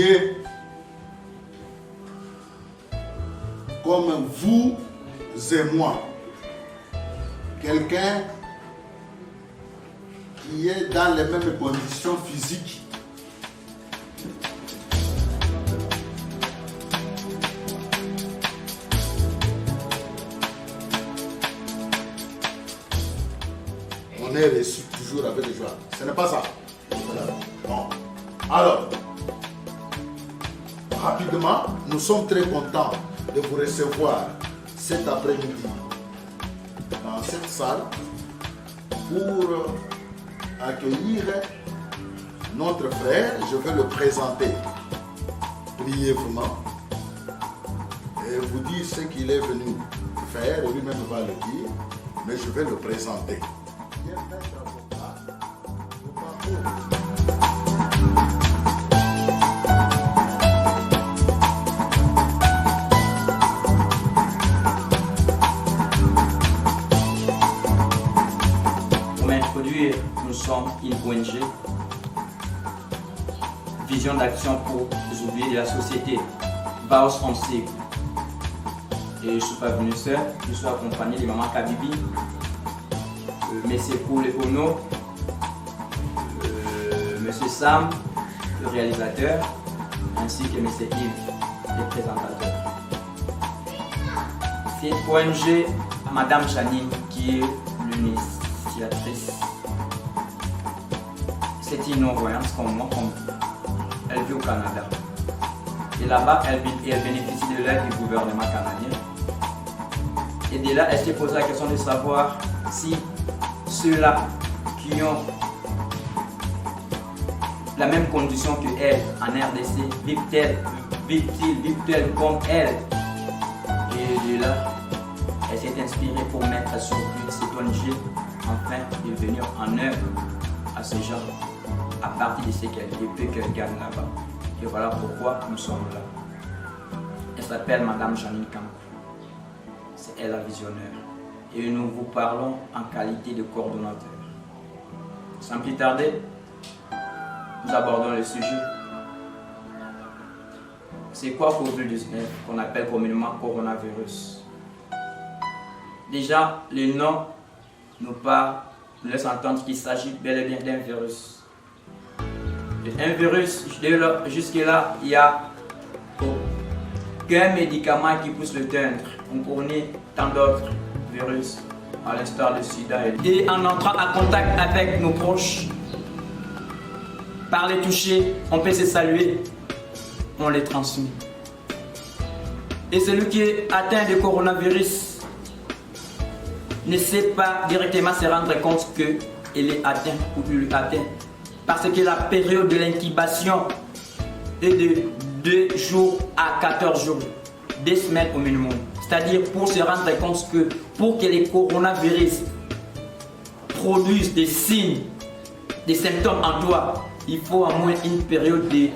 qui est comme vous et moi. Quelqu'un qui est dans les mêmes conditions physiques. On est reçu toujours avec des joies. Ce n'est pas ça. Non. Alors, rapidement, nous sommes très contents de vous recevoir cet après-midi dans cette salle pour accueillir notre frère. Je vais le présenter brièvement et vous dire ce qu'il est venu faire. Lui-même va le dire, mais je vais le présenter. Pour m'introduire, nous sommes une ONG, Vision d'action pour les oubliés de la société, Baos en cycle. Et je ne suis pas venu seul, je suis accompagné de Maman Kabibi, M. Paul Ono, M. Sam, le réalisateur, ainsi que M. Yves, le présentateur. Cette ONG, Madame Janine, qui est l'initiatrice. C'est une non-voyante comme moi, comme elle vit au Canada. Et là-bas, elle bénéficie de l'aide du gouvernement canadien. Et de là, elle s'est posé la question de savoir si ceux-là qui ont la même condition que elle en RDC vivent-ils comme elle. Et de là, elle s'est inspirée pour mettre sur cette ONG afin de venir en œuvre à ces gens à partir de ce qu'elle gagne là-bas. Et voilà pourquoi nous sommes là. Elle s'appelle Madame Janine Camp. C'est elle la visionnaire. Et nous vous parlons en qualité de coordonnateur. Sans plus tarder, nous abordons le sujet. C'est quoi COVID-19 qu'on appelle communément coronavirus? Déjà, le nom nous laisse entendre qu'il s'agit bel et bien d'un virus. Un virus, jusque-là, il n'y a aucun médicament qui puisse le teindre. On connaît tant d'autres virus, à l'instar du sida. Et en entrant en contact avec nos proches, par les toucher, on peut se saluer, on les transmet. Et celui qui est atteint de coronavirus ne sait pas directement se rendre compte qu'il est atteint ou il est atteint. Parce que la période de l'incubation est de 2 jours à 14 jours, 2 semaines au minimum. C'est-à-dire pour se rendre compte que pour que les coronavirus produisent des signes, des symptômes en toi, il faut au moins une période de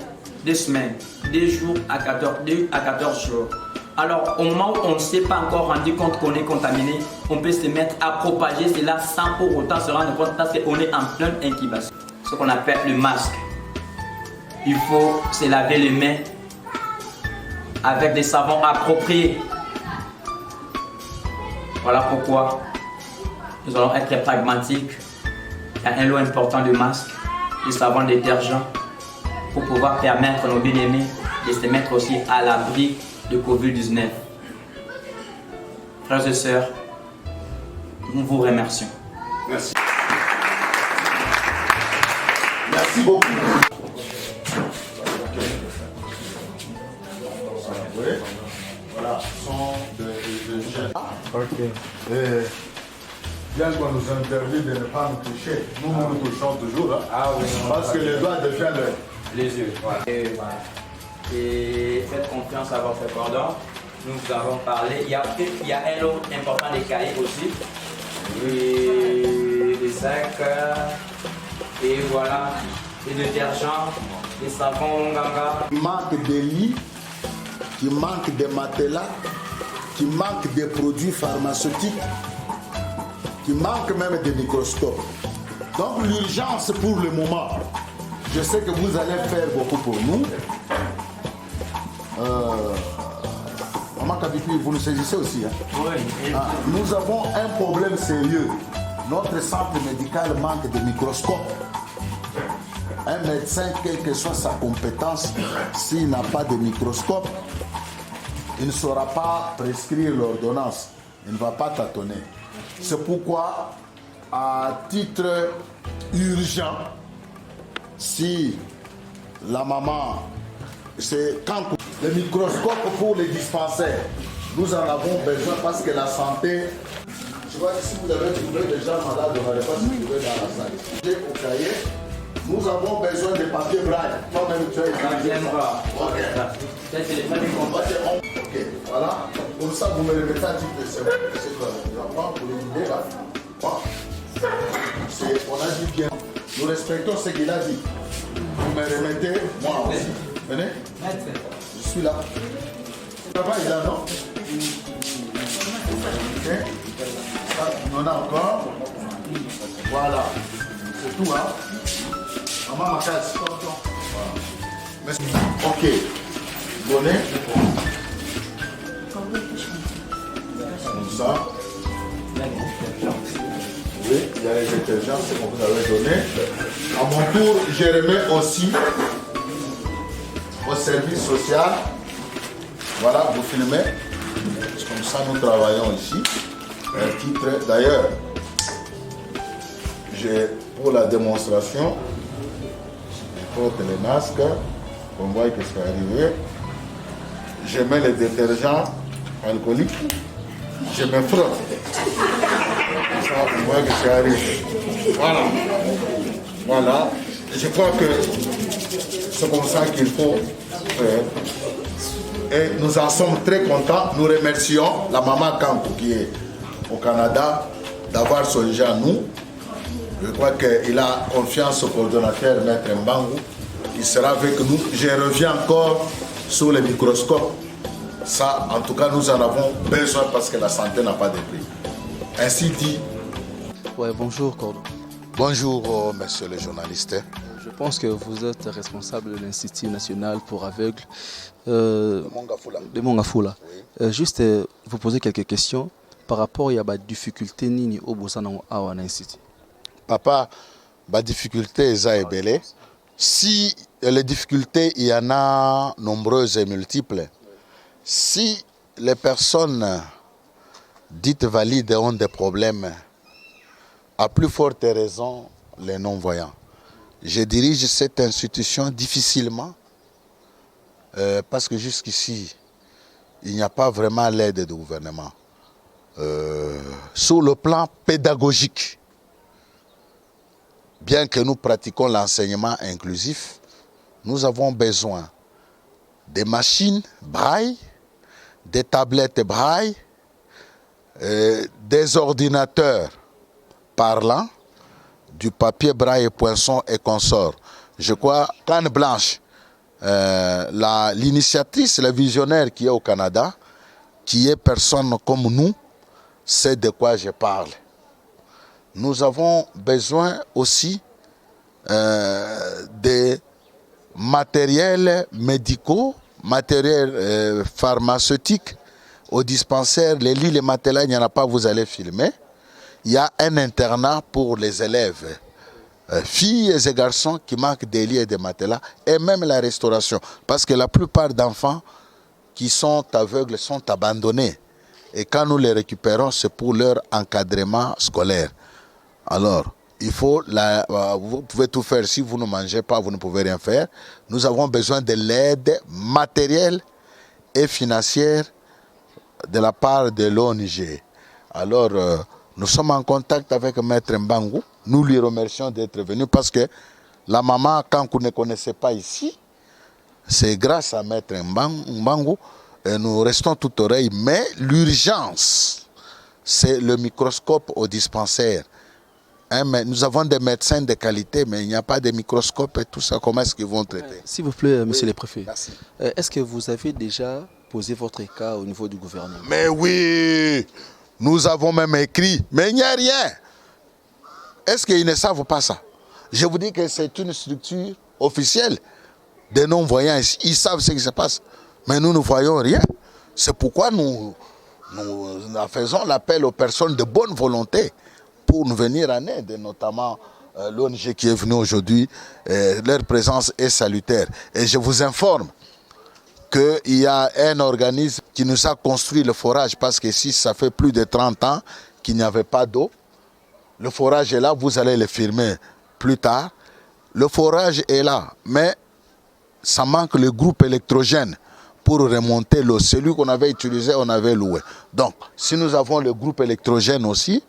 2 semaines, 2 jours à 14 jours. Alors au moment où on ne s'est pas encore rendu compte qu'on est contaminé, on peut se mettre à propager cela sans pour autant se rendre compte parce qu'on est en pleine incubation. Ce qu'on appelle le masque. Il faut se laver les mains avec des savons appropriés. Voilà pourquoi nous allons être très pragmatiques. Il y a un lot important de masques, de savons détergents pour pouvoir permettre à nos bien-aimés de se mettre aussi à l'abri de COVID-19. Frères et sœurs, nous vous remercions. Merci. Merci beaucoup. Oui. Voilà, sont de jeunes. Ok. Bien qu'on nous interdit de ne pas nous toucher, nous nous touchons toujours. Hein, parce que les doigts défiennent les yeux. Voilà. Et faites confiance à votre cordon. Nous vous avons parlé. Il y a un lot important des cahiers aussi. Et des sacs. Et voilà, des détergents, des savons Nganga. Il manque de lits, qui manque de matelas, qui manque de produits pharmaceutiques, qui manque même de microscopes. Donc l'urgence pour le moment, je sais que vous allez faire beaucoup pour nous, Maman Kabipi, vous nous saisissez aussi. Hein? Oui. Nous avons un problème sérieux. Notre centre médical manque de microscope. Un médecin, quelle que soit sa compétence, s'il n'a pas de microscope, il ne saura pas prescrire l'ordonnance. Il ne va pas tâtonner. C'est pourquoi, à titre urgent, si la maman, c'est quand le microscope pour les dispensaires, nous en avons besoin parce que la santé, je vois que si vous avez trouvé des gens malades, on n'allait pas se trouver dans la salle. Au cahier, nous avons besoin de papier braille. Toi-même, tu as utilisé ça. Ok, voilà. Comme ça, vous me remettez un petit peu. C'est quoi? Pour les idées là. On a dit bien. Nous respectons ce qu'il a dit. Vous me remettez, moi aussi. Venez. Je suis là. Ça va, il est là, non? Ok. On en a encore. Voilà. C'est tout, hein? Maman, ma casse. Voilà. Ok. Bonnet. Comme ça. Oui, il y a les détergents, c'est qu'on vous avait donné. À mon tour, je remets aussi au service social. Voilà, vous filmez. Comme ça, nous travaillons ici. Un titre, d'ailleurs, j'ai pour la démonstration, je porte les masques, on voit ce qui est arrivé. Je mets les détergents alcooliques, je me frotte. Ça, on voit que c'est arrivé. Voilà. Voilà. Je crois que c'est comme ça qu'il faut faire. Et nous en sommes très contents. Nous remercions la maman Kankou qui est au Canada d'avoir songé à nous. Je crois qu'il a confiance au coordonnateur Maître Mbangu. Il sera avec nous. Je reviens encore sur le microscope. Ça, en tout cas, nous en avons besoin parce que la santé n'a pas de prix. Ainsi dit. Ouais, bonjour, Cordon. Bonjour, monsieur le journaliste. Je pense que vous êtes responsable de l'Institut national pour aveugles de Mongafula. Oui. Juste vous poser quelques questions par rapport à la difficulté nini au Bosana à l'Institut. Papa, la difficulté est belle. Si les difficultés, il y en a nombreuses et multiples. Si les personnes dites valides ont des problèmes, à plus forte raison, les non-voyants. Je dirige cette institution difficilement parce que jusqu'ici, il n'y a pas vraiment l'aide du gouvernement. Sur le plan pédagogique, bien que nous pratiquons l'enseignement inclusif, nous avons besoin des machines braille, des tablettes braille, des ordinateurs parlants, du papier braille poinçon et consorts. Je crois qu'Anne Blanche, l'initiatrice, la visionnaire qui est au Canada, qui est personne comme nous, sait de quoi je parle. Nous avons besoin aussi des matériels médicaux, matériels pharmaceutiques au dispensaire. Les lits, les matelas, il n'y en a pas, vous allez filmer. Il y a un internat pour les élèves, filles et garçons qui manquent des lits et des matelas, et même la restauration. Parce que la plupart d'enfants qui sont aveugles sont abandonnés. Et quand nous les récupérons, c'est pour leur encadrement scolaire. Alors, il faut vous pouvez tout faire. Si vous ne mangez pas, vous ne pouvez rien faire. Nous avons besoin de l'aide matérielle et financière de la part de l'ONG. Alors, nous sommes en contact avec Maître Mbangu. Nous lui remercions d'être venu parce que la maman, quand vous ne connaissez pas ici, c'est grâce à Maître Mbangu. Et nous restons tout oreille. Mais l'urgence, c'est le microscope au dispensaire. Mais nous avons des médecins de qualité, mais il n'y a pas de microscope et tout ça. Comment est-ce qu'ils vont traiter? S'il vous plaît, monsieur le préfet, est-ce que vous avez déjà posé votre cas au niveau du gouvernement? Mais oui, nous avons même écrit, mais il n'y a rien. Est-ce qu'ils ne savent pas ça? Je vous dis que c'est une structure officielle des non-voyants ici. Ils savent ce qui se passe. Mais nous ne voyons rien. C'est pourquoi nous faisons l'appel aux personnes de bonne volonté pour nous venir en aide, notamment l'ONG qui est venue aujourd'hui. Leur présence est salutaire. Et je vous informe qu'il y a un organisme qui nous a construit le forage, parce que si ça fait plus de 30 ans qu'il n'y avait pas d'eau, le forage est là, vous allez le filmer plus tard. Le forage est là, mais ça manque le groupe électrogène pour remonter l'eau. Celui qu'on avait utilisé, on avait loué. Donc, si nous avons le groupe électrogène aussi,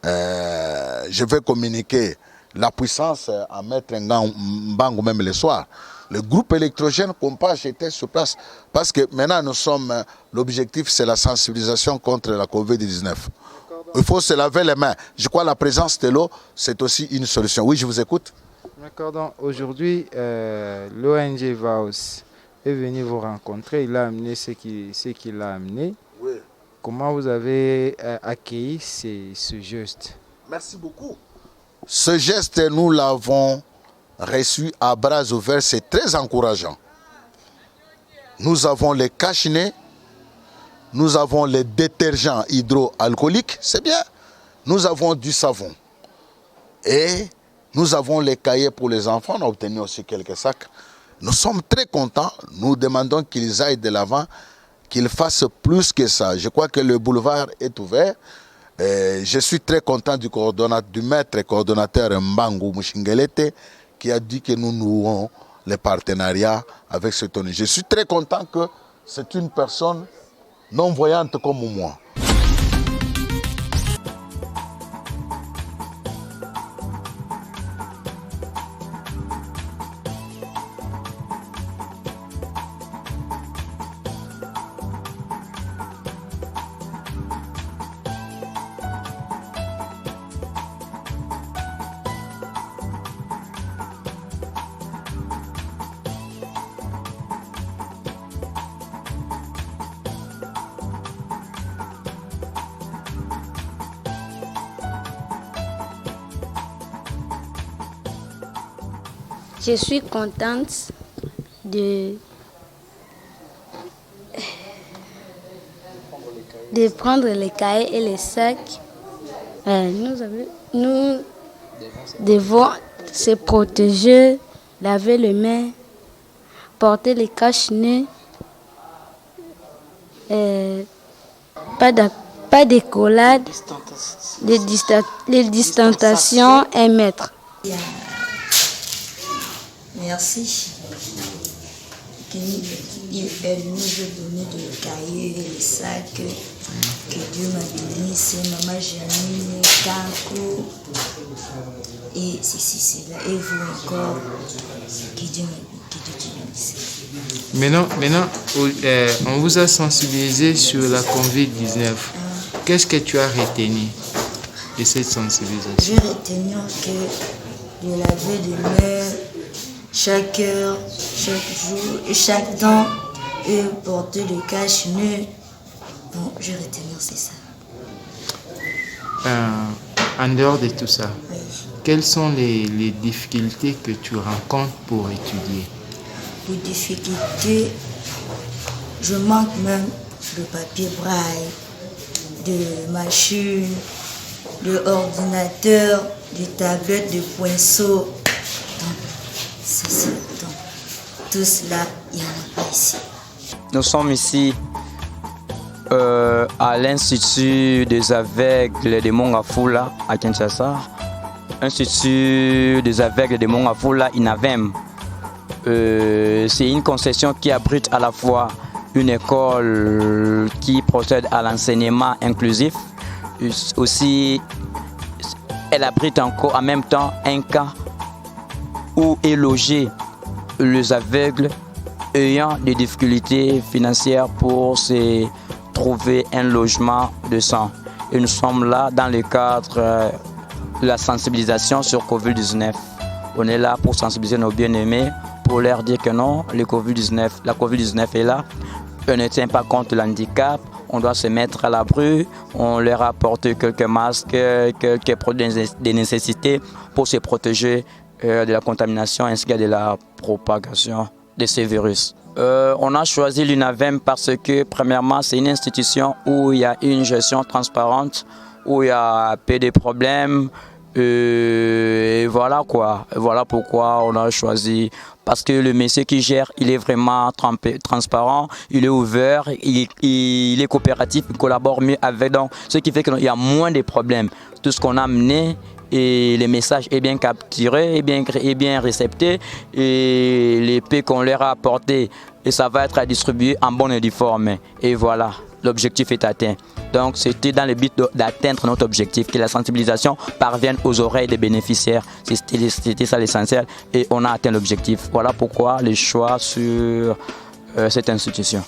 je vais communiquer la puissance à mettre un Mbangu même le soir. Le groupe électrogène qu'on peut acheter sur place. Parce que maintenant, l'objectif, c'est la sensibilisation contre la COVID-19. Il faut se laver les mains. Je crois que la présence de l'eau, c'est aussi une solution. Oui, je vous écoute. D'accord, donc aujourd'hui, l'ONG VAOS est venu vous rencontrer. Il a amené ce qu'il a amené. Oui. Comment vous avez accueilli ce geste? Merci beaucoup. Ce geste, nous l'avons reçu à bras ouverts. C'est très encourageant. Nous avons les cache-nez. Nous avons les détergents hydroalcooliques, c'est bien. Nous avons du savon. Et nous avons les cahiers pour les enfants. On a obtenu aussi quelques sacs. Nous sommes très contents. Nous demandons qu'ils aillent de l'avant, qu'ils fassent plus que ça. Je crois que le boulevard est ouvert. Et je suis très content du maître coordonnateur Mbangu Mushingelete qui a dit que nous nouons les partenariats avec cette ONG. Je suis très content que c'est une personne non-voyante comme moi. Je suis contente de prendre les cahiers et les sacs. Nous devons se protéger, laver les mains, porter les cache-nez, pas d'écolade, les distanciations 1 mètre. Merci. Il nous a donné des cahiers et des sacs que Dieu m'a donné. C'est Maman Janine, Kanko et ceci, là. Et vous encore, que Dieu m'a donné. Maintenant, on vous a sensibilisé sur la COVID-19. Qu'est-ce que tu as retenu de cette sensibilisation? J'ai retenu que de laver les mains chaque heure, chaque jour et chaque temps et porter le cache-nez. Bon, je retiens, c'est ça. En dehors de tout ça, Oui. quelles sont les difficultés que tu rencontres pour étudier? Les difficultés, je manque même de papier braille, de machines, de ordinateur, de tablettes, de pinceaux. C'est ça. Donc, tout cela, il n'y en a pas ici. Nous sommes ici à l'Institut des aveugles de Mongafula à Kinshasa. Institut des aveugles de Mongafula, INAVEM. C'est une concession qui abrite à la fois une école qui procède à l'enseignement inclusif. Aussi, elle abrite encore en même temps un camp où est logé les aveugles ayant des difficultés financières pour se trouver un logement décent. Et nous sommes là dans le cadre de la sensibilisation sur COVID-19. On est là pour sensibiliser nos bien-aimés, pour leur dire que non, la COVID-19 est là. On ne tient pas compte de l'handicap, on doit se mettre à l'abri, on leur apporte quelques masques, quelques produits de nécessité pour se protéger de la contamination ainsi que de la propagation de ces virus. On a choisi l'UNAVEM parce que, premièrement, c'est une institution où il y a une gestion transparente, où il y a peu de problèmes. Et voilà quoi. Voilà pourquoi on a choisi. Parce que le monsieur qui gère, il est vraiment transparent, il est ouvert, il est coopératif, il collabore mieux avec. Donc, ce qui fait qu'il y a moins de problèmes. Tout ce qu'on a amené et le message est bien capturé, est bien récepté et les paix qu'on leur a apporté et ça va être distribué en bonne et due forme. Et voilà, l'objectif est atteint. Donc c'était dans le but d'atteindre notre objectif, que la sensibilisation parvienne aux oreilles des bénéficiaires. C'était ça l'essentiel et on a atteint l'objectif. Voilà pourquoi les choix sur cette institution.